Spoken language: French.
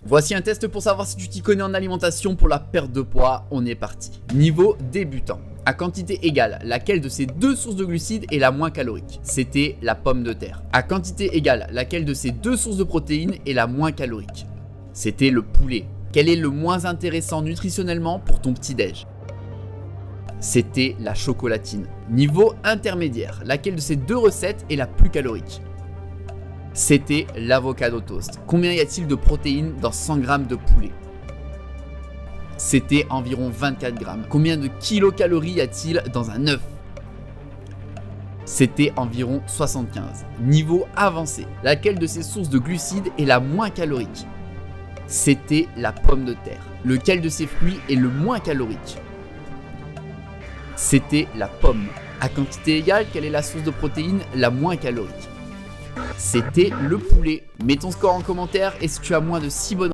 Voici un test pour savoir si tu t'y connais en alimentation pour la perte de poids, on est parti. Niveau débutant. À quantité égale, laquelle de ces deux sources de glucides est la moins calorique? C'était la pomme de terre. À quantité égale, laquelle de ces deux sources de protéines est la moins calorique? C'était le poulet. Quel est le moins intéressant nutritionnellement pour ton petit-déj? C'était la chocolatine. Niveau intermédiaire, laquelle de ces deux recettes est la plus calorique? C'était l'avocado toast. Combien y a-t-il de protéines dans 100 g de poulet? C'était environ 24 grammes. Combien de kilocalories y a-t-il dans un œuf? C'était environ 75. Niveau avancé, laquelle de ces sources de glucides est la moins calorique? C'était la pomme de terre. Lequel de ces fruits est le moins calorique? C'était la pomme. À quantité égale, quelle est la source de protéines la moins calorique? C'était le poulet. Mets ton score en commentaire et si tu as moins de 6 bonnes